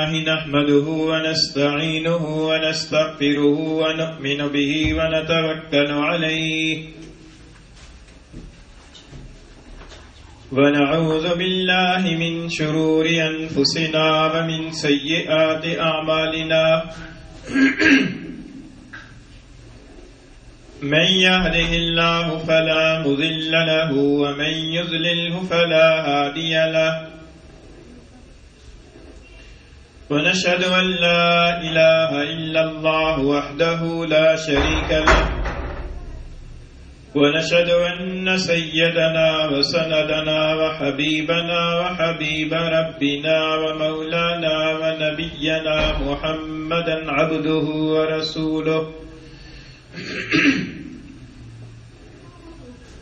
نحمده ونستعينه ونستغفره ونؤمن به ونتوكل عليه ونعوذ بالله من شرور أنفسنا ومن سيئات أعمالنا من يهده الله فلا مضل له ومن يضلله فلا هادي له ونشهد أن لا إله إلا الله وحده لا شريك له ونشهد أن سيدنا وسندنا وحبيبنا وحبيب ربنا ومولانا ونبينا محمدا عبده ورسوله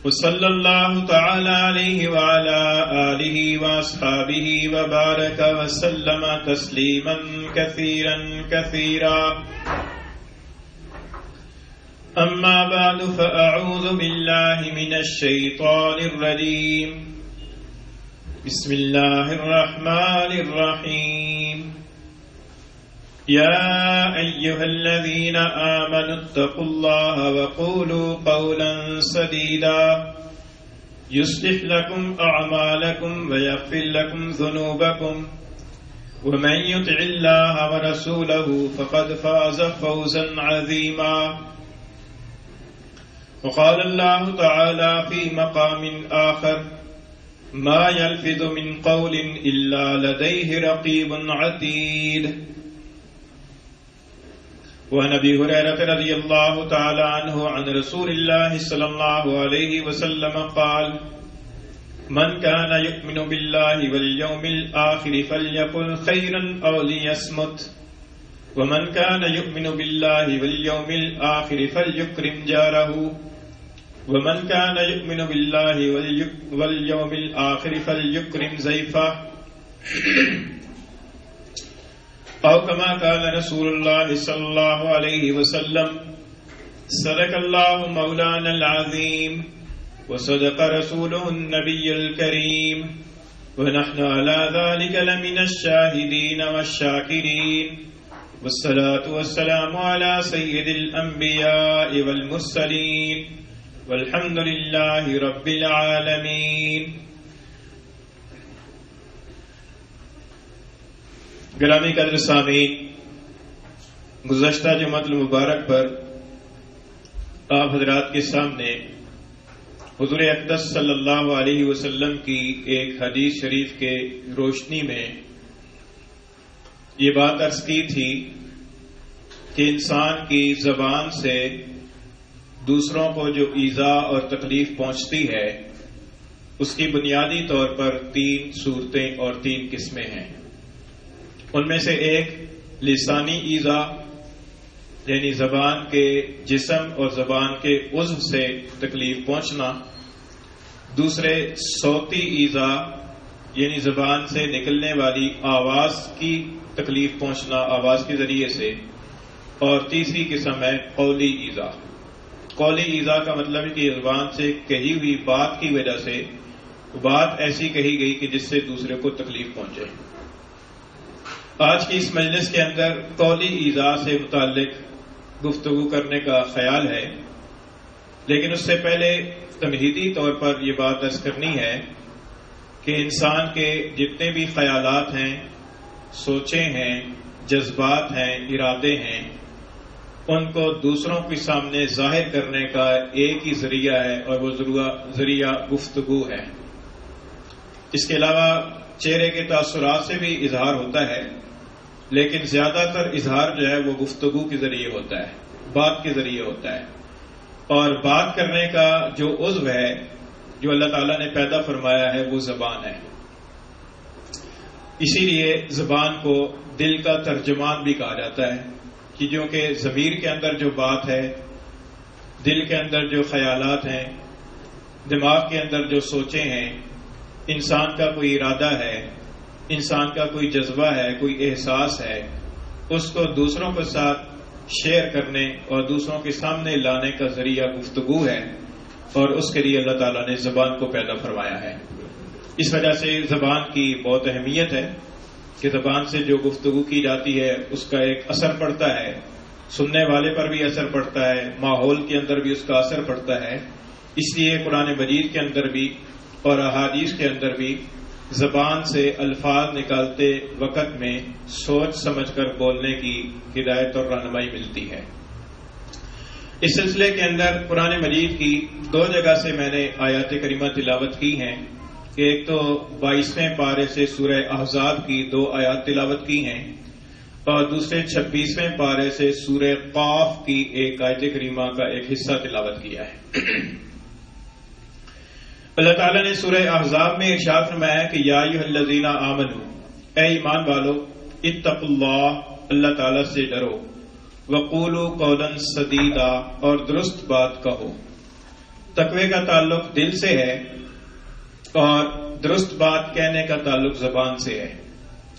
وصلى الله تعالى عليه وعلى آله وأصحابه وبارك وسلم تسليما كثيرا كثيرا أما بعد فأعوذ بالله من الشيطان الرجيم بسم الله الرحمن الرحيم يا أيها الذين آمنوا اتقوا الله وقولوا قولا سديدا يصلح لكم أعمالكم ويغفر لكم ذنوبكم ومن يطع الله ورسوله فقد فاز فوزا عظيما وقال الله تعالى في مقام آخر ما يلفظ من قول إلا لديه رقيب عتيد وعن ابي هريرة رضي الله تعالى عنه عن رسول الله صلى الله عليه وسلم قال من كان يؤمن بالله واليوم الآخر فليقل خيرا أو ليصمت ومن كان يؤمن بالله واليوم الآخر فليكرم جاره ومن كان يؤمن بالله واليوم الآخر فليكرم ضيفه أو كما قال رسول الله صلى الله عليه وسلم صدق الله مولانا العظيم وصدق رسوله النبي الكريم ونحن على ذلك لمن الشاهدين والشاكرين والصلاة والسلام على سيد الأنبياء والمرسلين والحمد لله رب العالمين. گرامی قدر سامعین، گزشتہ جمعۃ المبارک پر آپ حضرات کے سامنے حضور اقدس صلی اللہ علیہ وسلم کی ایک حدیث شریف کے روشنی میں یہ بات عرض کی تھی کہ انسان کی زبان سے دوسروں کو جو ایذا اور تکلیف پہنچتی ہے اس کی بنیادی طور پر 3 صورتیں اور 3 قسمیں ہیں. ان میں سے ایک لسانی ایذا یعنی زبان کے جسم اور زبان کے عضو سے تکلیف پہنچنا، دوسرے صوتی ایذا یعنی زبان سے نکلنے والی آواز کی تکلیف پہنچنا آواز کے ذریعے سے، اور تیسری قسم ہے قولی ایذا. قولی ایذا کا مطلب ہے کہ زبان سے کہی ہوئی بات کی وجہ سے بات ایسی کہی گئی کہ جس سے دوسرے کو تکلیف پہنچے. آج کی اس مجلس کے اندر قولی ایذا سے متعلق گفتگو کرنے کا خیال ہے، لیکن اس سے پہلے تمہیدی طور پر یہ بات عرض کرنی ہے کہ انسان کے جتنے بھی خیالات ہیں، سوچیں ہیں، جذبات ہیں، ارادے ہیں، ان کو دوسروں کے سامنے ظاہر کرنے کا ایک ہی ذریعہ ہے اور وہ ذریعہ گفتگو ہے. اس کے علاوہ چہرے کے تاثرات سے بھی اظہار ہوتا ہے، لیکن زیادہ تر اظہار جو ہے وہ گفتگو کے ذریعے ہوتا ہے، بات کے ذریعے ہوتا ہے. اور بات کرنے کا جو عضو ہے جو اللہ تعالیٰ نے پیدا فرمایا ہے وہ زبان ہے. اسی لیے زبان کو دل کا ترجمان بھی کہا جاتا ہے کہ جو کہ ضمیر کے اندر جو بات ہے، دل کے اندر جو خیالات ہیں، دماغ کے اندر جو سوچیں ہیں، انسان کا کوئی ارادہ ہے، انسان کا کوئی جذبہ ہے، کوئی احساس ہے، اس کو دوسروں کے ساتھ شیئر کرنے اور دوسروں کے سامنے لانے کا ذریعہ گفتگو ہے، اور اس کے لیے اللہ تعالیٰ نے زبان کو پیدا فرمایا ہے. اس وجہ سے زبان کی بہت اہمیت ہے. کہ زبان سے جو گفتگو کی جاتی ہے اس کا ایک اثر پڑتا ہے، سننے والے پر بھی اثر پڑتا ہے، ماحول کے اندر بھی اس کا اثر پڑتا ہے. اس لیے قرآن مجید کے اندر بھی اور احادیث کے اندر بھی زبان سے الفاظ نکالتے وقت میں سوچ سمجھ کر بولنے کی ہدایت اور رہنمائی ملتی ہے. اس سلسلے کے اندر قرآن مجید کی 2 جگہ سے میں نے آیات کریمہ تلاوت کی ہیں. ایک تو 22ویں پارے سے سورہ احزاب کی 2 آیات تلاوت کی ہیں، اور دوسرے 26ویں پارے سے سورہ قاف کی ایک آیت کریمہ کا ایک حصہ تلاوت کیا ہے. اللہ تعالیٰ نے سورہ احزاب میں ارشاد فرمایا کہ یا ایھا الذین آمنوا، اے ایمان والو، اتقوا اللہ، اللہ تعالیٰ سے ڈرو، وقولوا قولا سدیدا، اور درست بات کہو. تقوی کا تعلق دل سے ہے اور درست بات کہنے کا تعلق زبان سے ہے.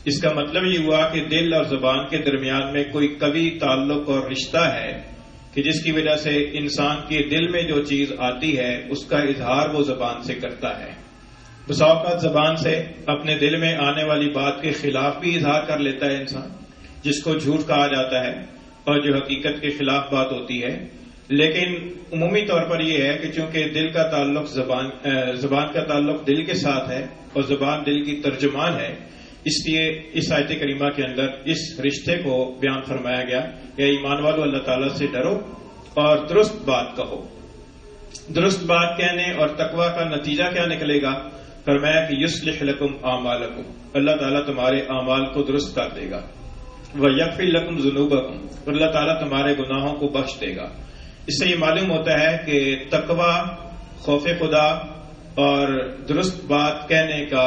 اس کا مطلب یہ ہوا کہ دل اور زبان کے درمیان میں کوئی قوی تعلق اور رشتہ ہے کہ جس کی وجہ سے انسان کے دل میں جو چیز آتی ہے اس کا اظہار وہ زبان سے کرتا ہے. بسا اوقات زبان سے اپنے دل میں آنے والی بات کے خلاف بھی اظہار کر لیتا ہے انسان، جس کو جھوٹ کہا جاتا ہے اور جو حقیقت کے خلاف بات ہوتی ہے. لیکن عمومی طور پر یہ ہے کہ چونکہ دل کا تعلق زبان کا تعلق دل کے ساتھ ہے اور زبان دل کی ترجمان ہے، اس لیے اس آیت کریمہ کے اندر اس رشتے کو بیان فرمایا گیا کہ ایمان والو اللہ تعالیٰ سے ڈرو اور درست بات کہو. درست بات کہنے اور تقوی کا نتیجہ کیا نکلے گا؟ فرمایا کہ یصلح لکم اعمالکم، اللہ تعالیٰ تمہارے اعمال کو درست کر دے گا. ویغفر لکم ذنوبکم، اور اللہ تعالیٰ تمہارے گناہوں کو بخش دے گا. اس سے یہ معلوم ہوتا ہے کہ تقوی، خوف خدا اور درست بات کہنے کا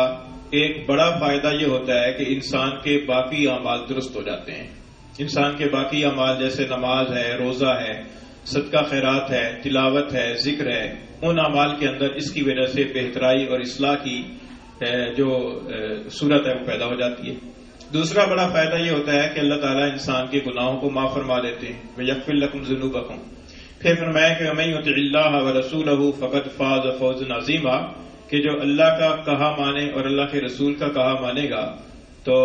ایک بڑا فائدہ یہ ہوتا ہے کہ انسان کے باقی اعمال درست ہو جاتے ہیں. انسان کے باقی اعمال جیسے نماز ہے، روزہ ہے، صدقہ خیرات ہے، تلاوت ہے، ذکر ہے، ان اعمال کے اندر اس کی وجہ سے بہترائی اور اصلاح کی جو صورت ہے وہ پیدا ہو جاتی ہے. دوسرا بڑا فائدہ یہ ہوتا ہے کہ اللہ تعالیٰ انسان کے گناہوں کو معاف فرما دیتے ہیں. وَيَغْفِرْ لَكُمْ ذُنُوبَكُمْ. پھر فرمایا کہ وَمَن يُطِعِ اللَّهَ وَرَسُولَهُ فَقَدْ فَازَ فَوْزًا عَظِيمًا، کہ جو اللہ کا کہا مانے اور اللہ کے رسول کا کہا مانے گا تو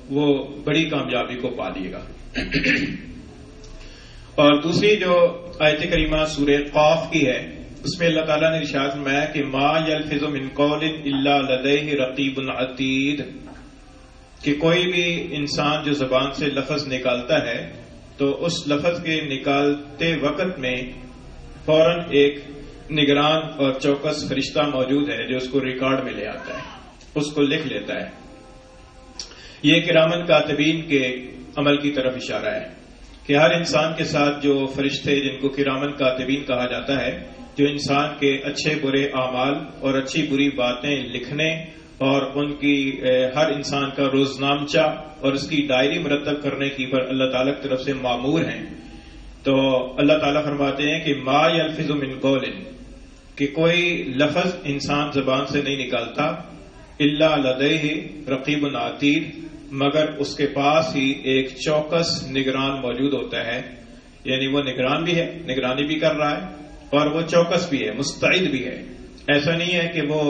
وہ بڑی کامیابی کو پا لیے گا. اور دوسری جو آیت کریمہ سورہ قاف کی ہے، اس میں اللہ تعالیٰ نے ارشاد فرمایا کہ ما یلفظ من قول الا لدیہ رقیب عتید، کہ کوئی بھی انسان جو زبان سے لفظ نکالتا ہے تو اس لفظ کے نکالتے وقت میں فوراً ایک نگران اور چوکس فرشتہ موجود ہے جو اس کو ریکارڈ میں لے آتا ہے، اس کو لکھ لیتا ہے. یہ کرامن کاتبین کے عمل کی طرف اشارہ ہے کہ ہر انسان کے ساتھ جو فرشتے جن کو کرامن کاتبین کہا جاتا ہے، جو انسان کے اچھے برے اعمال اور اچھی بری باتیں لکھنے اور ان کی ہر انسان کا روزنامچہ اور اس کی ڈائری مرتب کرنے کی پر اللہ تعالیٰ کی طرف سے مامور ہیں. تو اللہ تعالیٰ فرماتے ہیں کہ ما یلفظ من قول، کہ کوئی لفظ انسان زبان سے نہیں نکالتا، الا لدیہ رقیب عتید، مگر اس کے پاس ہی ایک چوکس نگران موجود ہوتا ہے. یعنی وہ نگران بھی ہے، نگرانی بھی کر رہا ہے، اور وہ چوکس بھی ہے، مستعد بھی ہے. ایسا نہیں ہے کہ وہ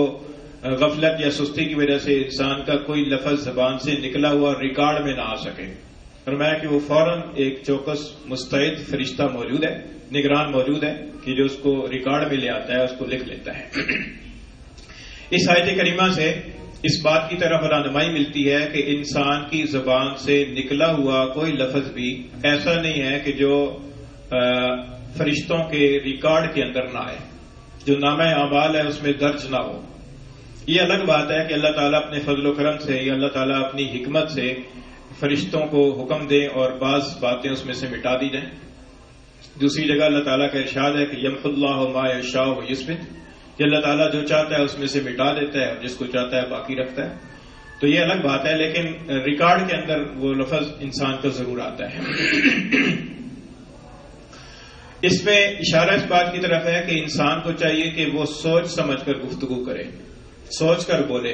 غفلت یا سستی کی وجہ سے انسان کا کوئی لفظ زبان سے نکلا ہوا ریکارڈ میں نہ آ سکے. فرمایا کہ وہ فوراً ایک چوکس مستعد فرشتہ موجود ہے، نگران موجود ہے کہ جو اس کو ریکارڈ میں لے آتا ہے، اس کو لکھ لیتا ہے. اس آیت کریمہ سے اس بات کی طرف رہنمائی ملتی ہے کہ انسان کی زبان سے نکلا ہوا کوئی لفظ بھی ایسا نہیں ہے کہ جو فرشتوں کے ریکارڈ کے اندر نہ آئے، جو نامہ اعمال ہے اس میں درج نہ ہو. یہ الگ بات ہے کہ اللہ تعالیٰ اپنے فضل و کرم سے یا اللہ تعالیٰ اپنی حکمت سے فرشتوں کو حکم دیں اور بعض باتیں اس میں سے مٹا دی جائیں. دوسری جگہ اللہ تعالیٰ کا ارشاد ہے کہ یمحو اللہ ما یشاء ویثبت، کہ اللہ تعالیٰ جو چاہتا ہے اس میں سے مٹا دیتا ہے اور جس کو چاہتا ہے باقی رکھتا ہے. تو یہ الگ بات ہے، لیکن ریکارڈ کے اندر وہ لفظ انسان کا ضرور آتا ہے. اس میں اشارہ اس بات کی طرف ہے کہ انسان کو چاہیے کہ وہ سوچ سمجھ کر گفتگو کرے، سوچ کر بولے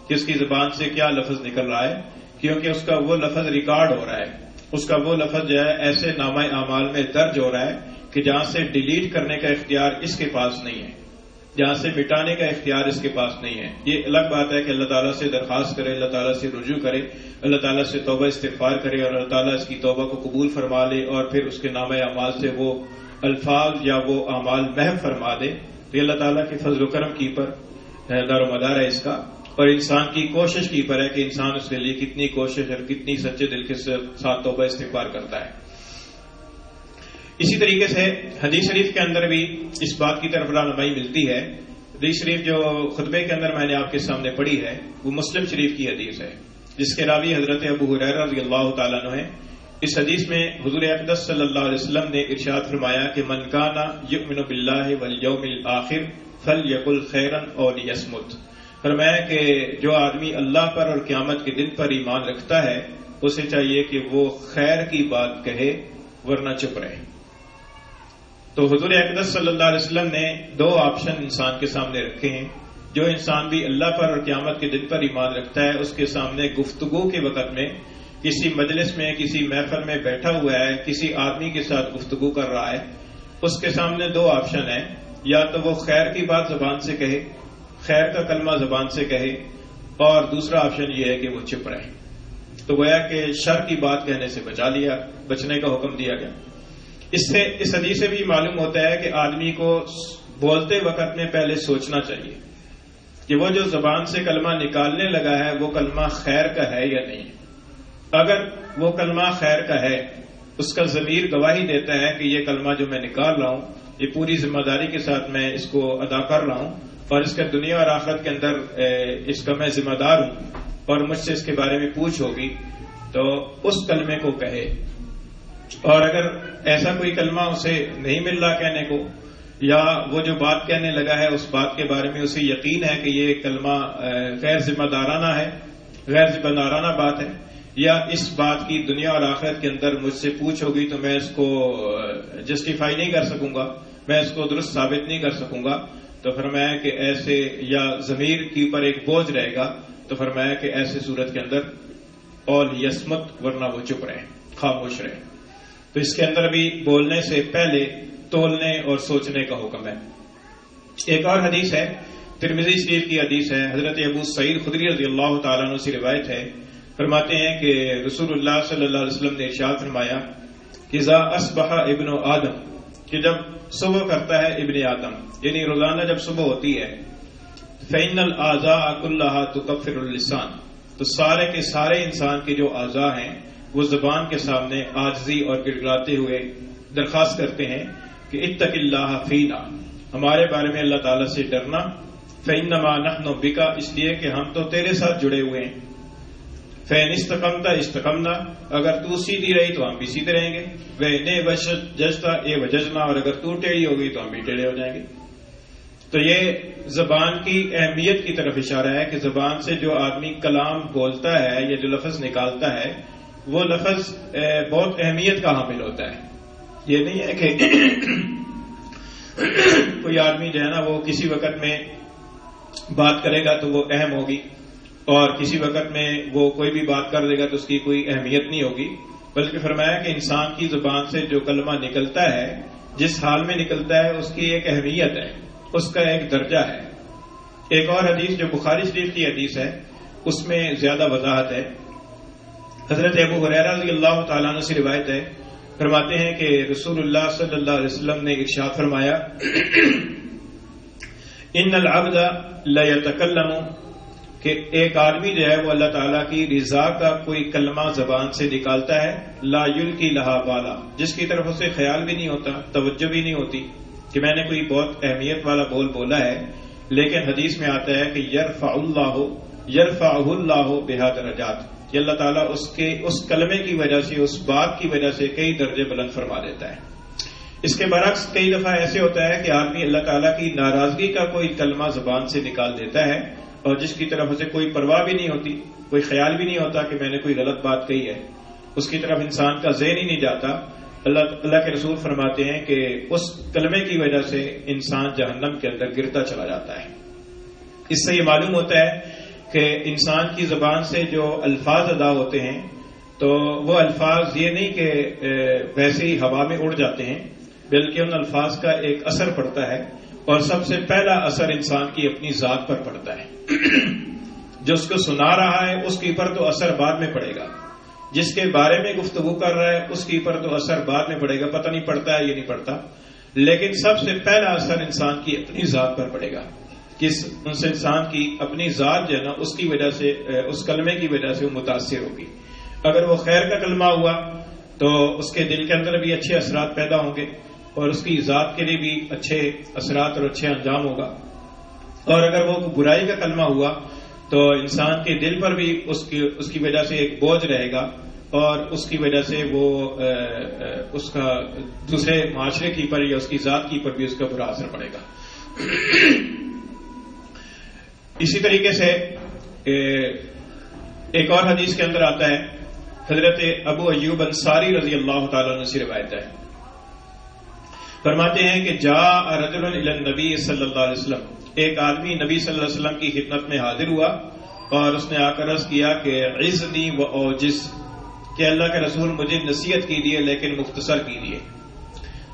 کہ اس کی زبان سے کیا لفظ نکل رہا ہے، کیونکہ اس کا وہ لفظ ریکارڈ ہو رہا ہے، اس کا وہ لفظ جو ہے ایسے نامہ اعمال میں درج ہو رہا ہے کہ جہاں سے ڈیلیٹ کرنے کا اختیار اس کے پاس نہیں ہے. جہاں سے مٹانے کا اختیار اس کے پاس نہیں ہے۔ یہ الگ بات ہے کہ اللہ تعالیٰ سے درخواست کرے، اللہ تعالیٰ سے رجوع کرے، اللہ تعالیٰ سے توبہ استغفار کرے اور اللہ تعالیٰ اس کی توبہ کو قبول فرما لے اور پھر اس کے نامہ اعمال سے وہ الفاظ یا وہ اعمال محو فرما دے، تو یہ اللہ تعالیٰ کے فضل و کرم کی پر دار و مدار ہے اس کا، اور انسان کی کوشش کی پر ہے کہ انسان اس کے لیے کتنی کوشش اور کتنی سچے دل کے ساتھ توبہ استغفار کرتا ہے۔ اسی طریقے سے حدیث شریف کے اندر بھی اس بات کی طرف رہنمائی ملتی ہے۔ حدیث شریف جو خطبے کے اندر میں نے آپ کے سامنے پڑھی ہے وہ مسلم شریف کی حدیث ہے، جس کے راوی حضرت ابو ہریرہ رضی اللہ تعالیٰ عنہ ہے۔ اس حدیث میں حضور اقدس صلی اللہ علیہ وسلم نے ارشاد فرمایا کہ من کان یؤمن باللہ والیوم الآخر فلیقل خیرا او لیصمت۔ فرمایا کہ جو آدمی اللہ پر اور قیامت کے دن پر ایمان رکھتا ہے اسے چاہیے کہ وہ خیر کی بات کہے ورنہ چپ رہے۔ تو حضور اقدس صلی اللہ علیہ وسلم نے دو آپشن انسان کے سامنے رکھے ہیں۔ جو انسان بھی اللہ پر اور قیامت کے دن پر ایمان رکھتا ہے اس کے سامنے گفتگو کے وقت میں کسی مجلس میں کسی محفل میں بیٹھا ہوا ہے، کسی آدمی کے ساتھ گفتگو کر رہا ہے، اس کے سامنے دو آپشن ہیں، یا تو وہ خیر کی بات زبان سے کہے، خیر کا کلمہ زبان سے کہے، اور دوسرا آپشن یہ ہے کہ وہ چپ رہے۔ تو گویا کہ شر کی بات کہنے سے بچنے کا حکم دیا گیا۔ اس حدیث سے بھی معلوم ہوتا ہے کہ آدمی کو بولتے وقت میں پہلے سوچنا چاہیے کہ وہ جو زبان سے کلمہ نکالنے لگا ہے وہ کلمہ خیر کا ہے یا نہیں۔ اگر وہ کلمہ خیر کا ہے، اس کا ضمیر گواہی دیتا ہے کہ یہ کلمہ جو میں نکال رہا ہوں یہ پوری ذمہ داری کے ساتھ میں اس کو ادا کر رہا ہوں اور اس کا دنیا اور آخرت کے اندر اس کا میں ذمہ دار ہوں اور مجھ سے اس کے بارے میں پوچھ ہوگی، تو اس کلمے کو کہے۔ اور اگر ایسا کوئی کلمہ اسے نہیں مل رہا کہنے کو، یا وہ جو بات کہنے لگا ہے اس بات کے بارے میں اسے یقین ہے کہ یہ کلمہ غیر ذمہ دارانہ ہے، غیر ذمہ دارانہ بات ہے، یا اس بات کی دنیا اور آخرت کے اندر مجھ سے پوچھ ہوگی تو میں اس کو جسٹیفائی نہیں کر سکوں گا، میں اس کو درست ثابت نہیں کر سکوں گا، تو فرمایا کہ ایسے، یا ضمیر کے اوپر ایک بوجھ رہے گا، تو فرمایا کہ ایسے صورت کے اندر اور یسمت، ورنہ وہ چپ رہے، خاموش رہے۔ تو اس کے اندر بھی بولنے سے پہلے تولنے اور سوچنے کا حکم ہے۔ ایک اور حدیث ہے، ترمذی شریف کی حدیث ہے، حضرت ابو سعید خدری رضی اللہ تعالیٰ عنہ سے روایت ہے، فرماتے ہیں کہ رسول اللہ صلی اللہ علیہ وسلم نے ارشاد فرمایا کہ اذا اصبح ابن آدم، کہ جب صبح کرتا ہے ابن آدم، یعنی روزانہ جب صبح ہوتی ہے، فإن الأعضاء كلها تكفر اللسان، تو سارے کے سارے انسان کے جو اعضاء ہیں وہ زبان کے سامنے عاجزی اور گڑگڑاتے ہوئے درخواست کرتے ہیں کہ اتق اللہ فینا، ہمارے بارے میں اللہ تعالیٰ سے ڈرنا، فإنما نحن بک، اس لیے کہ ہم تو تیرے ساتھ جڑے ہوئے ہیں، فإن استقمت استقمنا، اگر تو سیدھی رہی تو ہم بھی سیدھے رہیں گے، وإن وججت وججنا، اور اگر تو ٹیڑھی ہو گئی تو ہم بھی ٹیڑھے ہو جائیں گے۔ تو یہ زبان کی اہمیت کی طرف اشارہ ہے کہ زبان سے جو آدمی کلام بولتا ہے یا جو لفظ نکالتا ہے وہ لفظ بہت اہمیت کا حامل ہوتا ہے۔ یہ نہیں ہے کہ کوئی آدمی جو ہے نا وہ کسی وقت میں بات کرے گا تو وہ اہم ہوگی، اور کسی وقت میں وہ کوئی بھی بات کر دے گا تو اس کی کوئی اہمیت نہیں ہوگی، بلکہ فرمایا کہ انسان کی زبان سے جو کلمہ نکلتا ہے جس حال میں نکلتا ہے اس کی ایک اہمیت ہے، اس کا ایک درجہ ہے۔ ایک اور حدیث جو بخاری شریف کی حدیث ہے اس میں زیادہ وضاحت ہے۔ حضرت ابو ہریرہ رضی اللہ تعالیٰ عنہ سے روایت ہے، فرماتے ہیں کہ رسول اللہ صلی اللہ علیہ وسلم نے ارشاد فرمایا ان العبد لیتکلم، کہ ایک آدمی جو ہے وہ اللہ تعالیٰ کی رضا کا کوئی کلمہ زبان سے نکالتا ہے، لا یلقی لہا بالا، جس کی طرف اسے خیال بھی نہیں ہوتا، توجہ بھی نہیں ہوتی کہ میں نے کوئی بہت اہمیت والا بولا ہے، لیکن حدیث میں آتا ہے کہ یرفعہ اللہ بہا درجات، کہ اللہ تعالیٰ اس کلمے کی وجہ سے، اس بات کی وجہ سے کئی درجے بلند فرما دیتا ہے۔ اس کے برعکس کئی دفعہ ایسے ہوتا ہے کہ آدمی اللہ تعالیٰ کی ناراضگی کا کوئی کلمہ زبان سے نکال دیتا ہے اور جس کی طرف اسے کوئی پرواہ بھی نہیں ہوتی، کوئی خیال بھی نہیں ہوتا کہ میں نے کوئی غلط بات کہی ہے، اس کی طرف انسان کا ذہن ہی نہیں جاتا۔ اللہ کے رسول فرماتے ہیں کہ اس کلمے کی وجہ سے انسان جہنم کے اندر گرتا چلا جاتا ہے۔ اس سے یہ معلوم ہوتا ہے کہ انسان کی زبان سے جو الفاظ ادا ہوتے ہیں تو وہ الفاظ یہ نہیں کہ ویسے ہی ہوا میں اڑ جاتے ہیں، بلکہ ان الفاظ کا ایک اثر پڑتا ہے، اور سب سے پہلا اثر انسان کی اپنی ذات پر پڑتا ہے. جو اس کو سنا رہا ہے اس کے اوپر تو اثر بعد میں پڑے گا، جس کے بارے میں گفتگو کر رہا ہے اس کے اوپر تو اثر بعد میں پڑے گا، پتہ نہیں پڑتا ہے یہ نہیں پڑتا، لیکن سب سے پہلا اثر انسان کی اپنی ذات پر پڑے گا. اس انسان کی اپنی ذات جو ہے نا اس کی وجہ سے، اس کلمے کی وجہ سے وہ متاثر ہوگی. اگر وہ خیر کا کلمہ ہوا تو اس کے دل کے اندر بھی اچھے اثرات پیدا ہوں گے اور اس کی ذات کے لیے بھی اچھے اثرات اور اچھے انجام ہوگا. اور اگر وہ برائی کا کلمہ ہوا تو انسان کے دل پر بھی اس کی وجہ سے ایک بوجھ رہے گا اور اس کی وجہ سے وہ اس کا دوسرے معاشرے کی پر یا اس کی ذات کی پر بھی اس کا برا اثر پڑے گا. اسی طریقے سے ایک اور حدیث کے اندر آتا ہے، حضرت ابو ایوب انصاری رضی اللہ تعالیٰ عنہ سے روایت ہے، فرماتے ہیں کہ جاء رجل الی النبی صلی اللہ علیہ وسلم، ایک آدمی نبی صلی اللہ علیہ وسلم کی خدمت میں حاضر ہوا اور اس نے آ کر عرض کیا کہ عزنی و اوجز، کہ اللہ کے رسول مجھے نصیحت کیجیے لیکن مختصر کیجیے.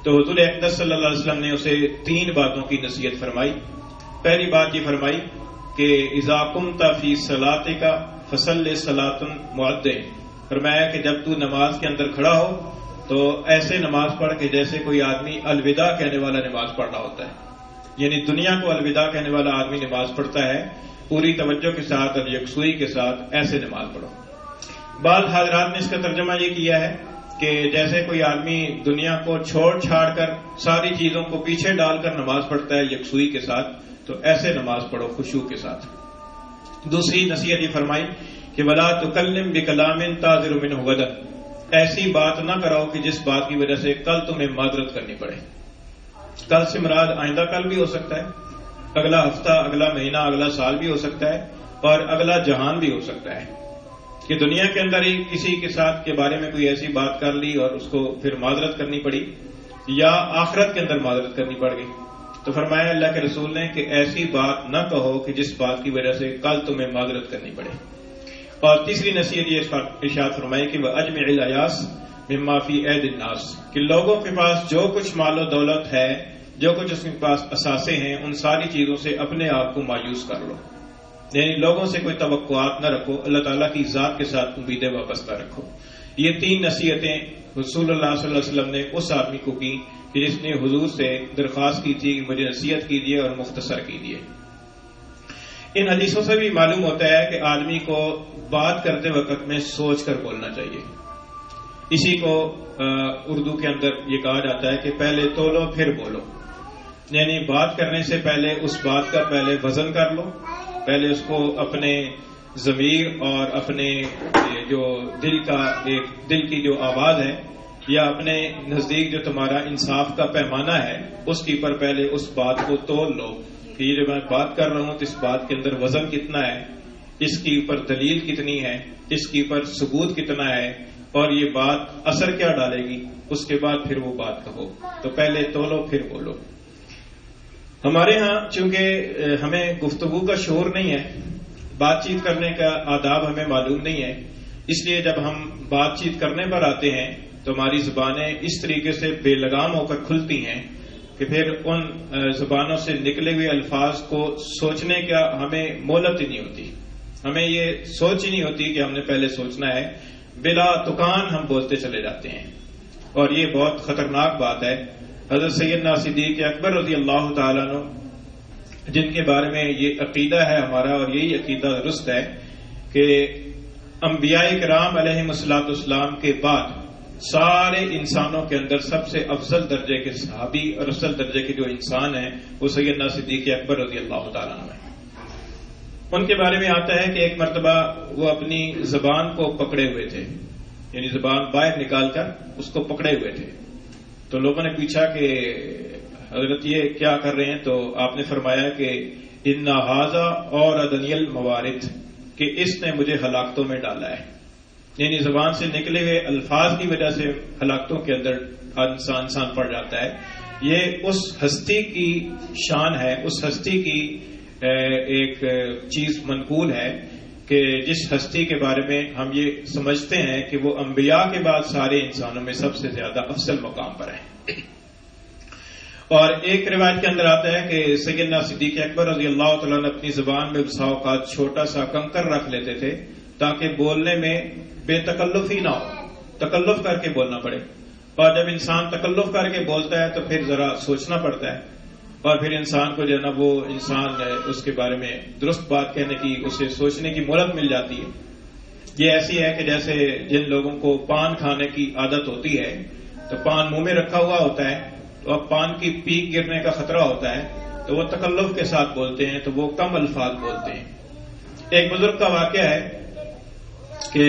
تو حضور اقدس صلی اللہ علیہ وسلم نے اسے 3 باتوں کی نصیحت فرمائی. پہلی بات یہ فرمائی کہ اذا قمت فی صلاتک فصلی صلاۃ مؤدہ، فرمایا کہ جب تو نماز کے اندر کھڑا ہو تو ایسے نماز پڑھ کہ جیسے کوئی آدمی الوداع کہنے والا نماز پڑھ رہا ہوتا ہے، یعنی دنیا کو الوداع کہنے والا آدمی نماز پڑھتا ہے، پوری توجہ کے ساتھ اور یکسوئی کے ساتھ ایسے نماز پڑھو. بعض حضرات نے اس کا ترجمہ یہ کیا ہے کہ جیسے کوئی آدمی دنیا کو چھوڑ چھاڑ کر ساری چیزوں کو پیچھے ڈال کر نماز پڑھتا ہے یکسوئی کے ساتھ، تو ایسے نماز پڑھو خشوع کے ساتھ. دوسری نصیحت یہ فرمائی کہ ولا تکلم بکلام تعذر منہ غدا، ایسی بات نہ کراؤ کہ جس بات کی وجہ سے کل تمہیں معذرت کرنی پڑے. کل سے مراد آئندہ کل بھی ہو سکتا ہے، اگلا ہفتہ، اگلا مہینہ، اگلا سال بھی ہو سکتا ہے اور اگلا جہان بھی ہو سکتا ہے کہ دنیا کے اندر ہی کسی کے ساتھ کے بارے میں کوئی ایسی بات کر لی اور اس کو پھر معذرت کرنی پڑی، یا آخرت کے اندر معذرت کرنی پڑ گئی. تو فرمایا اللہ کے رسول نے کہ ایسی بات نہ کہو کہ جس بات کی وجہ سے کل تمہیں معذرت کرنی پڑے. اور تیسری نصیحت یہ ارشاد فرمائی کہ وَأَجْمِعِ الْعَيَاسِ مِمَّا فِي أَيْدِ النَّاسِ، کہ لوگوں کے پاس جو کچھ مال و دولت ہے، جو کچھ اس کے پاس اثاثے ہیں، ان ساری چیزوں سے اپنے آپ کو مایوس کر لو، یعنی لوگوں سے کوئی توقعات نہ رکھو، اللہ تعالیٰ کی ذات کے ساتھ امیدیں وابستہ رکھو. یہ 3 نصیحتیں رسول اللہ صلی اللہ علیہ وسلم نے اس آدمی کو کی کہ جس نے حضور سے درخواست کی تھی کہ مجھے نصیحت کیجیے اور مختصر کیجیے. ان حدیثوں سے بھی معلوم ہوتا ہے کہ آدمی کو بات کرتے وقت میں سوچ کر بولنا چاہیے. اسی کو اردو کے اندر یہ کہا جاتا ہے کہ پہلے تولو پھر بولو، یعنی بات کرنے سے پہلے اس بات کا پہلے وزن کر لو، پہلے اس کو اپنے ضمیر اور اپنے جو دل کی جو آواز ہے یا اپنے نزدیک جو تمہارا انصاف کا پیمانہ ہے اس کے اوپر پہلے اس بات کو تول لو کہ یہ جو میں بات کر رہا ہوں تو اس بات کے اندر وزن کتنا ہے، اس کے اوپر دلیل کتنی ہے، اس کے اوپر ثبوت کتنا ہے اور یہ بات اثر کیا ڈالے گی، اس کے بعد پھر وہ بات کہو. تو پہلے تولو پھر بولو. ہمارے ہاں چونکہ ہمیں گفتگو کا شعور نہیں ہے، بات چیت کرنے کا آداب ہمیں معلوم نہیں ہے، اس لیے جب ہم بات چیت کرنے پر آتے ہیں تو ہماری زبانیں اس طریقے سے بے لگام ہو کر کھلتی ہیں کہ پھر ان زبانوں سے نکلے ہوئے الفاظ کو سوچنے کا ہمیں مہلت ہی نہیں ہوتی، ہمیں یہ سوچ ہی نہیں ہوتی کہ ہم نے پہلے سوچنا ہے، بلا تکان ہم بولتے چلے جاتے ہیں اور یہ بہت خطرناک بات ہے. حضرت سیدنا صدیق اکبر رضی اللہ تعالیٰ عنہ جن کے بارے میں یہ عقیدہ ہے ہمارا اور یہی عقیدہ درست ہے کہ انبیاء کرام علیہم الصلوۃ والسلام کے بعد سارے انسانوں کے اندر سب سے افضل درجے کے صحابی اور افضل درجے کے جو انسان ہیں وہ سیدنا صدیق اکبر رضی اللہ تعالیٰ عنہ ہیں. ان کے بارے میں آتا ہے کہ ایک مرتبہ وہ اپنی زبان کو پکڑے ہوئے تھے، یعنی زبان باہر نکال کر اس کو پکڑے ہوئے تھے. تو لوگوں نے پوچھا کہ حضرت یہ کیا کر رہے ہیں؟ تو آپ نے فرمایا کہ ان ھذا اوردنی الموارد، کہ اس نے مجھے ہلاکتوں میں ڈالا ہے، یعنی زبان سے نکلے ہوئے الفاظ کی وجہ سے ہلاکتوں کے اندر انسان پڑ جاتا ہے. یہ اس ہستی کی شان ہے، اس ہستی کی ایک چیز منقول ہے کہ جس ہستی کے بارے میں ہم یہ سمجھتے ہیں کہ وہ انبیاء کے بعد سارے انسانوں میں سب سے زیادہ افضل مقام پر ہے. اور ایک روایت کے اندر آتا ہے کہ سیدنا صدیق اکبر رضی اللہ تعالیٰ نے اپنی زبان میں بسا اوقات چھوٹا سا کنکر رکھ لیتے تھے تاکہ بولنے میں بے تکلف ہی نہ ہو، تکلف کر کے بولنا پڑے. اور جب انسان تکلف کر کے بولتا ہے تو پھر ذرا سوچنا پڑتا ہے، اور پھر انسان کو جو ہے نا وہ انسان اس کے بارے میں درست بات کہنے کی، اسے سوچنے کی مہلت مل جاتی ہے. یہ ایسی ہے کہ جیسے جن لوگوں کو پان کھانے کی عادت ہوتی ہے تو پان منہ میں رکھا ہوا ہوتا ہے، تو اب پان کی پیک گرنے کا خطرہ ہوتا ہے تو وہ تکلف کے ساتھ بولتے ہیں، تو وہ کم الفاظ بولتے ہیں. ایک بزرگ کا واقعہ ہے کہ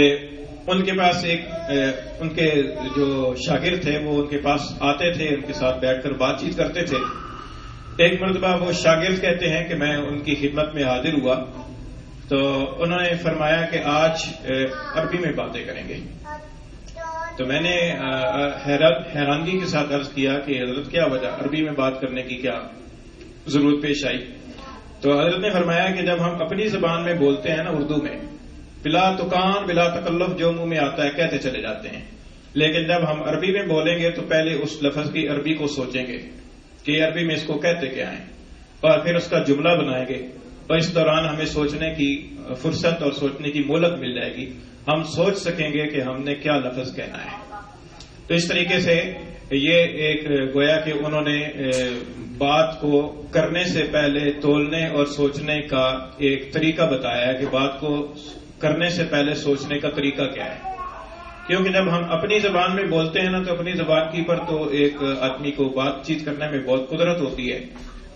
ان کے پاس ان کے جو شاگرد تھے وہ ان کے پاس آتے تھے، ان کے ساتھ بیٹھ کر بات چیت کرتے تھے. ایک مرتبہ وہ شاگرد کہتے ہیں کہ میں ان کی خدمت میں حاضر ہوا تو انہوں نے فرمایا کہ آج عربی میں باتیں کریں گے. تو میں نے حیرانگی کے ساتھ عرض کیا کہ حضرت کیا وجہ، عربی میں بات کرنے کی کیا ضرورت پیش آئی؟ تو حضرت نے فرمایا کہ جب ہم اپنی زبان میں بولتے ہیں نا اردو میں، بلا تکان بلا تکلف جو منہ میں آتا ہے کہتے چلے جاتے ہیں، لیکن جب ہم عربی میں بولیں گے تو پہلے اس لفظ کی عربی کو سوچیں گے کہ عربی میں اس کو کہتے کیا ہیں، اور پھر اس کا جملہ بنائیں گے، اور اس دوران ہمیں سوچنے کی فرصت اور سوچنے کی مہلت مل جائے گی، ہم سوچ سکیں گے کہ ہم نے کیا لفظ کہنا ہے. تو اس طریقے سے یہ ایک گویا کہ انہوں نے بات کو کرنے سے پہلے تولنے اور سوچنے کا ایک طریقہ بتایا ہے کہ بات کو کرنے سے پہلے سوچنے کا طریقہ کیا ہے. کیونکہ جب ہم اپنی زبان میں بولتے ہیں نا تو اپنی زبان کی پر تو ایک آدمی کو بات چیت کرنے میں بہت قدرت ہوتی ہے،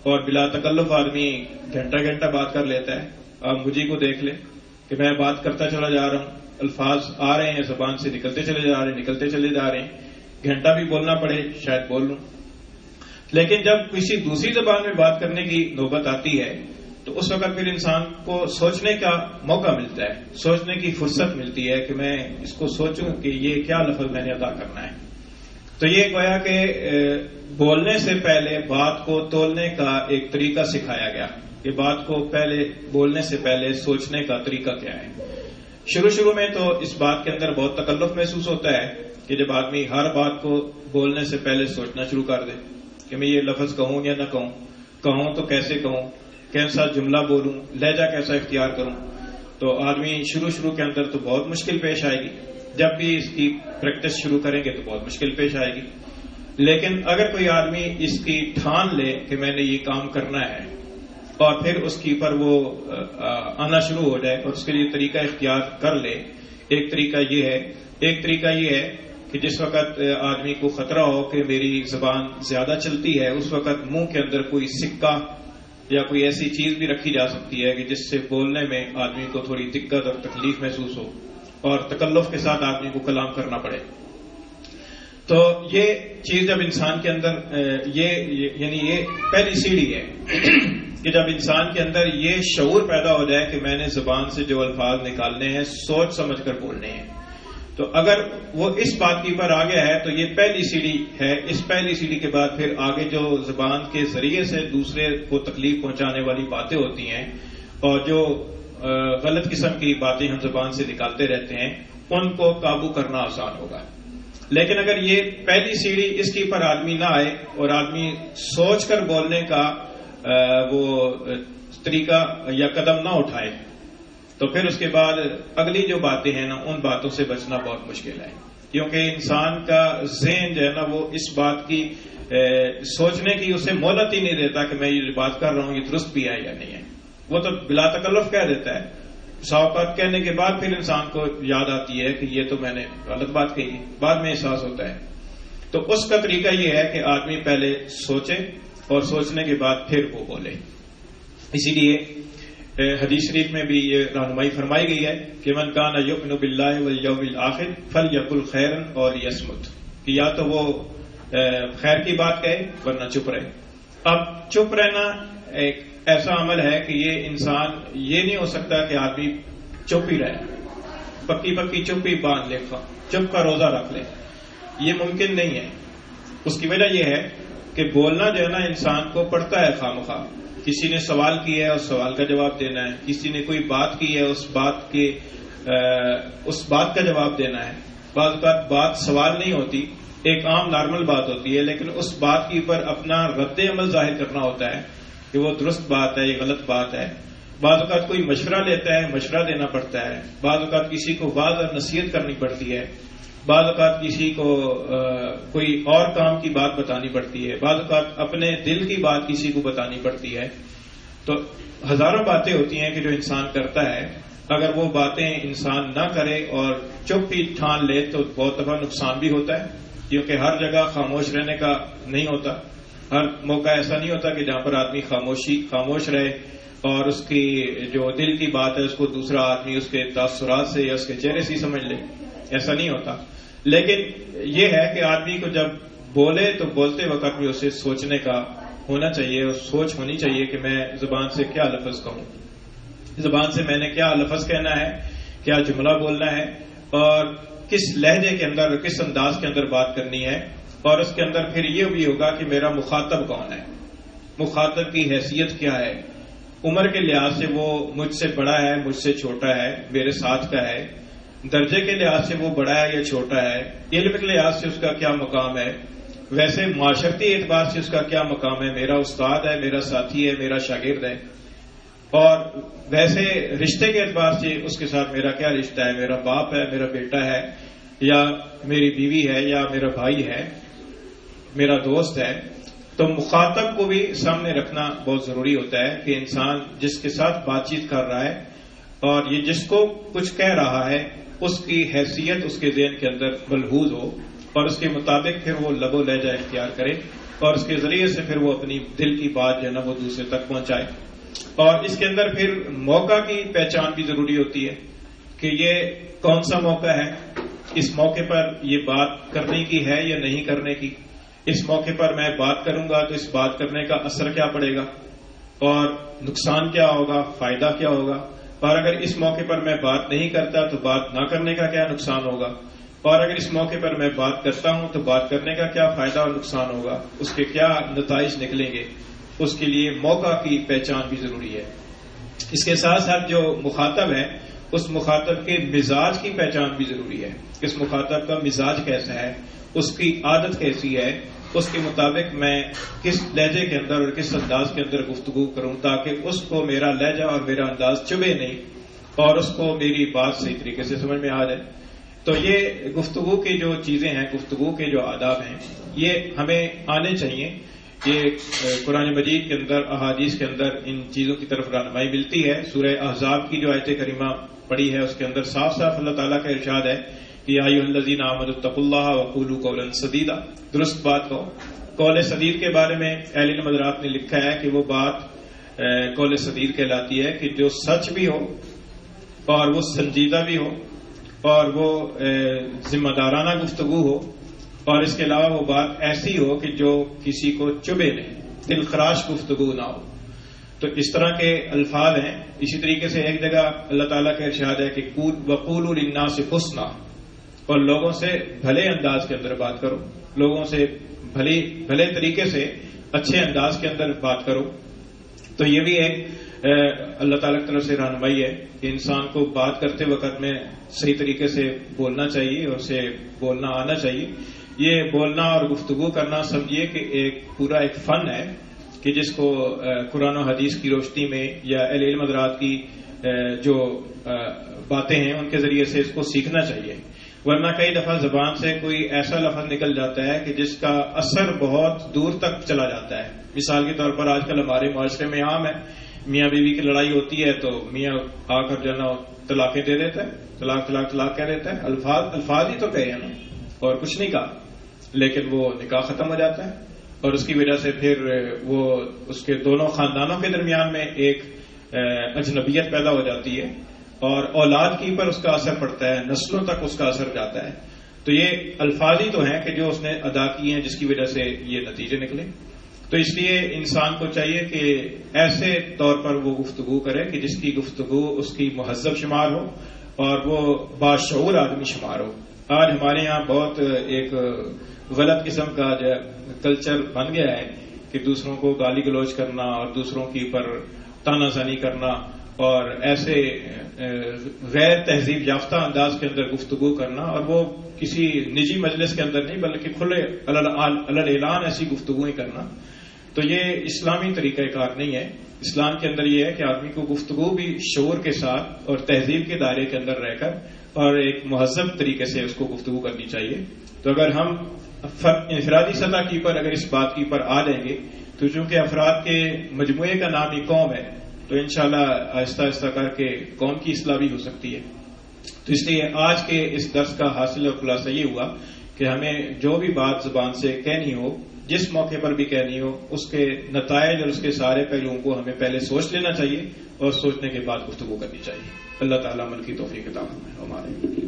اور بلا تکلف آدمی گھنٹہ گھنٹہ بات کر لیتا ہے. آپ مجھے کو دیکھ لیں کہ میں بات کرتا چلا جا رہا ہوں، الفاظ آ رہے ہیں زبان سے نکلتے چلے جا رہے ہیں، گھنٹہ بھی بولنا پڑے شاید بول لوں. لیکن جب کسی دوسری زبان میں بات کرنے کی نوبت آتی ہے تو اس وقت پھر انسان کو سوچنے کا موقع ملتا ہے، سوچنے کی فرصت ملتی ہے کہ میں اس کو سوچوں کہ یہ کیا لفظ میں نے ادا کرنا ہے. تو یہ گویا کہ بولنے سے پہلے بات کو تولنے کا ایک طریقہ سکھایا گیا کہ بات کو پہلے بولنے سے پہلے سوچنے کا طریقہ کیا ہے. شروع میں تو اس بات کے اندر بہت تکلف محسوس ہوتا ہے کہ جب آدمی ہر بات کو بولنے سے پہلے سوچنا شروع کر دے کہ میں یہ لفظ کہوں یا نہ کہوں تو کیسے کہوں، کیسا جملہ بولوں، لہجہ کیسا اختیار کروں. تو آدمی شروع کے اندر تو بہت مشکل پیش آئے گی، جب بھی اس کی پریکٹس شروع کریں گے تو بہت مشکل پیش آئے گی. لیکن اگر کوئی آدمی اس کی ٹھان لے کہ میں نے یہ کام کرنا ہے اور پھر اس کی پر وہ آنا شروع ہو جائے اور اس کے لیے طریقہ اختیار کر لے. ایک طریقہ یہ ہے کہ جس وقت آدمی کو خطرہ ہو کہ میری زبان زیادہ چلتی ہے اس وقت منہ کے اندر کوئی سکہ یا کوئی ایسی چیز بھی رکھی جا سکتی ہے کہ جس سے بولنے میں آدمی کو تھوڑی دقت اور تکلیف محسوس ہو اور تکلف کے ساتھ آدمی کو کلام کرنا پڑے. تو یہ چیز جب انسان کے اندر یعنی یہ پہلی سیڑھی ہے کہ جب انسان کے اندر یہ شعور پیدا ہو جائے کہ میں نے زبان سے جو الفاظ نکالنے ہیں سوچ سمجھ کر بولنے ہیں. تو اگر وہ اس بات کی پر آ گیا ہے تو یہ پہلی سیڑھی ہے. اس پہلی سیڑھی کے بعد پھر آگے جو زبان کے ذریعے سے دوسرے کو تکلیف پہنچانے والی باتیں ہوتی ہیں اور جو غلط قسم کی باتیں ہم زبان سے نکالتے رہتے ہیں ان کو قابو کرنا آسان ہوگا. لیکن اگر یہ پہلی سیڑھی اس کی پر آدمی نہ آئے اور آدمی سوچ کر بولنے کا وہ طریقہ یا قدم نہ اٹھائے تو پھر اس کے بعد اگلی جو باتیں ہیں نا ان باتوں سے بچنا بہت مشکل ہے. کیونکہ انسان کا ذہن جو ہے نا وہ اس بات کی سوچنے کی اسے مہلت ہی نہیں دیتا کہ میں یہ بات کر رہا ہوں یہ درست بھی ہے یا نہیں ہے. وہ تو بلا تکلف کہہ دیتا ہے. صحافت کہنے کے بعد پھر انسان کو یاد آتی ہے کہ یہ تو میں نے غلط بات کہی، بعد میں احساس ہوتا ہے. تو اس کا طریقہ یہ ہے کہ آدمی پہلے سوچے اور سوچنے کے بعد پھر وہ بولے. اسی لیے حدیث شریف میں بھی یہ رہنمائی فرمائی گئی ہے کہ من کان یؤمن باللہ والیوم الآخر فلیقل خیرا اور یصمت، کہ یا تو وہ خیر کی بات کہے ورنہ چپ رہے. اب چپ رہنا ایک ایسا عمل ہے کہ یہ انسان یہ نہیں ہو سکتا کہ آدمی چپ ہی رہے، پکی چپ ہی باندھ لے، چپ کا روزہ رکھ لے، یہ ممکن نہیں ہے. اس کی وجہ یہ ہے کہ بولنا جو ہے نا انسان کو پڑتا ہے خواہ. کسی نے سوال کیا ہے اس سوال کا جواب دینا ہے، کسی نے کوئی بات کی ہے اس بات کا جواب دینا ہے. بعض اوقات بات سوال نہیں ہوتی ایک عام نارمل بات ہوتی ہے، لیکن اس بات کے اوپر اپنا رد عمل ظاہر کرنا ہوتا ہے کہ وہ درست بات ہے، یہ غلط بات ہے. بعض اوقات کوئی مشورہ لیتا ہے، مشورہ دینا پڑتا ہے. بعض اوقات کسی کو وعظ اور نصیحت کرنی پڑتی ہے. بعض اوقات کسی کو کوئی اور کام کی بات بتانی پڑتی ہے. بعض اوقات اپنے دل کی بات کسی کو بتانی پڑتی ہے. تو ہزاروں باتیں ہوتی ہیں کہ جو انسان کرتا ہے. اگر وہ باتیں انسان نہ کرے اور چپ ہی ٹھان لے تو بہت دفعہ نقصان بھی ہوتا ہے، کیونکہ ہر جگہ خاموش رہنے کا نہیں ہوتا. ہر موقع ایسا نہیں ہوتا کہ جہاں پر آدمی خاموش رہے اور اس کی جو دل کی بات ہے اس کو دوسرا آدمی اس کے تاثرات سے یا اس کے چہرے سے سمجھ لے. ایسا نہیں ہوتا. لیکن یہ ہے کہ آدمی کو جب بولے تو بولتے وقت بھی اسے سوچنے کا ہونا چاہیے، اور سوچ ہونی چاہیے کہ میں زبان سے کیا لفظ کہوں، زبان سے میں نے کیا لفظ کہنا ہے، کیا جملہ بولنا ہے، اور کس لہجے کے اندر، کس انداز کے اندر بات کرنی ہے. اور اس کے اندر پھر یہ بھی ہوگا کہ میرا مخاطب کون ہے، مخاطب کی حیثیت کیا ہے، عمر کے لحاظ سے وہ مجھ سے بڑا ہے، مجھ سے چھوٹا ہے، میرے ساتھ کا ہے، درجے کے لحاظ سے وہ بڑا ہے یا چھوٹا ہے، علم کے لحاظ سے اس کا کیا مقام ہے، ویسے معاشرتی اعتبار سے اس کا کیا مقام ہے، میرا استاد ہے، میرا ساتھی ہے، میرا شاگرد ہے، اور ویسے رشتے کے اعتبار سے اس کے ساتھ میرا کیا رشتہ ہے، میرا باپ ہے، میرا بیٹا ہے، یا میری بیوی ہے، یا میرا بھائی ہے، میرا دوست ہے. تو مخاطب کو بھی سامنے رکھنا بہت ضروری ہوتا ہے کہ انسان جس کے ساتھ بات چیت کر رہا ہے اور یہ جس کو کچھ کہہ رہا ہے اس کی حیثیت اس کے ذہن کے اندر ملحوظ ہو، اور اس کے مطابق پھر وہ لب و لہجہ اختیار کرے، اور اس کے ذریعے سے پھر وہ اپنی دل کی بات جو ہے نا وہ دوسرے تک پہنچائے. اور اس کے اندر پھر موقع کی پہچان بھی ضروری ہوتی ہے کہ یہ کون سا موقع ہے، اس موقع پر یہ بات کرنے کی ہے یا نہیں کرنے کی. اس موقع پر میں بات کروں گا تو اس بات کرنے کا اثر کیا پڑے گا، اور نقصان کیا ہوگا، فائدہ کیا ہوگا. اور اگر اس موقع پر میں بات نہیں کرتا تو بات نہ کرنے کا کیا نقصان ہوگا، اور اگر اس موقع پر میں بات کرتا ہوں تو بات کرنے کا کیا فائدہ اور نقصان ہوگا، اس کے کیا نتائج نکلیں گے. اس کے لیے موقع کی پہچان بھی ضروری ہے. اس کے ساتھ ساتھ جو مخاطب ہے اس مخاطب کے مزاج کی پہچان بھی ضروری ہے. اس مخاطب کا مزاج کیسا ہے، اس کی عادت کیسی ہے، اس کے مطابق میں کس لہجے کے اندر اور کس انداز کے اندر گفتگو کروں تاکہ اس کو میرا لہجہ اور میرا انداز چبھے نہیں اور اس کو میری بات صحیح طریقے سے سمجھ میں آ جائے. تو یہ گفتگو کی جو چیزیں ہیں، گفتگو کے جو آداب ہیں، یہ ہمیں آنے چاہیے. یہ قرآن مجید کے اندر، احادیث کے اندر ان چیزوں کی طرف رہنمائی ملتی ہے. سورہ احزاب کی جو آیت کریمہ پڑھی ہے اس کے اندر صاف صاف اللہ تعالیٰ کا ارشاد ہے کہ یا ایھا الذین آمنوا اتقوا اللہ وقولوا قولا سدیدا. درست بات کہو. قول سدید کے بارے میں اہل علم حضرات نے لکھا ہے کہ وہ بات قول سدید کہلاتی ہے کہ جو سچ بھی ہو اور وہ سنجیدہ بھی ہو اور وہ ذمہ دارانہ گفتگو ہو، اور اس کے علاوہ وہ بات ایسی ہو کہ جو کسی کو چبھے نہیں، دل خراش گفتگو نہ ہو. تو اس طرح کے الفاظ ہیں. اسی طریقے سے ایک جگہ اللہ تعالیٰ کا ارشاد ہے کہ وقولوا للناس حسنا، اور لوگوں سے بھلے انداز کے اندر بات کرو، لوگوں سے بھلے طریقے سے اچھے انداز کے اندر بات کرو. تو یہ بھی ایک اللہ تعالیٰ کی طرف سے رہنمائی ہے کہ انسان کو بات کرتے وقت میں صحیح طریقے سے بولنا چاہیے اور اسے بولنا آنا چاہیے. یہ بولنا اور گفتگو کرنا سمجھیے کہ پورا ایک فن ہے کہ جس کو قرآن و حدیث کی روشنی میں یا اہل علم حضرات کی جو باتیں ہیں ان کے ذریعے سے اس کو سیکھنا چاہیے. ورنہ کئی دفعہ زبان سے کوئی ایسا لفظ نکل جاتا ہے کہ جس کا اثر بہت دور تک چلا جاتا ہے. مثال کے طور پر آج کل ہمارے معاشرے میں عام ہے، میاں بیوی کی لڑائی ہوتی ہے تو میاں آ کر جو ہے نا طلاقیں دے دیتا ہے، طلاق طلاق طلاق کہہ دیتا ہے. الفاظ ہی تو کہے ہیں نا، اور کچھ نہیں کہا، لیکن وہ نکاح ختم ہو جاتا ہے. اور اس کی وجہ سے پھر وہ اس کے دونوں خاندانوں کے درمیان میں ایک اجنبیت پیدا ہو جاتی ہے، اور اولاد کی پر اس کا اثر پڑتا ہے، نسلوں تک اس کا اثر جاتا ہے. تو یہ الفاظ ہی تو ہیں کہ جو اس نے ادا کیے ہیں جس کی وجہ سے یہ نتیجے نکلے. تو اس لیے انسان کو چاہیے کہ ایسے طور پر وہ گفتگو کرے کہ جس کی گفتگو اس کی مہذب شمار ہو اور وہ باشعور آدمی شمار ہو. آج ہمارے ہاں بہت ایک غلط قسم کا جو کلچر بن گیا ہے کہ دوسروں کو گالی گلوچ کرنا اور دوسروں کے اوپر تانا زنی کرنا اور ایسے غیر تہذیب یافتہ انداز کے اندر گفتگو کرنا، اور وہ کسی نجی مجلس کے اندر نہیں بلکہ کھلے اعلان ایسی گفتگویں کرنا، تو یہ اسلامی طریقہ کار نہیں ہے۔ اسلام کے اندر یہ ہے کہ آدمی کو گفتگو بھی شعور کے ساتھ اور تہذیب کے دائرے کے اندر رہ کر اور ایک مہذب طریقے سے اس کو گفتگو کرنی چاہیے۔ تو اگر ہم انفرادی سطح کی پر اگر اس بات کی پر آ جائیں گے تو چونکہ افراد کے مجموعے کا نام ہی قوم ہے، تو انشاءاللہ آہستہ آہستہ کر کے قوم کی اصلاح بھی ہو سکتی ہے۔ تو اس لیے آج کے اس درس کا حاصل اور خلاصہ یہ ہوا کہ ہمیں جو بھی بات زبان سے کہنی ہو، جس موقع پر بھی کہنی ہو، اس کے نتائج اور اس کے سارے پہلوؤں کو ہمیں پہلے سوچ لینا چاہیے اور سوچنے کے بعد گفتگو کرنی چاہیے۔ اللہ تعالیٰ عمل کی توفیق عطا فرمائے ہمارے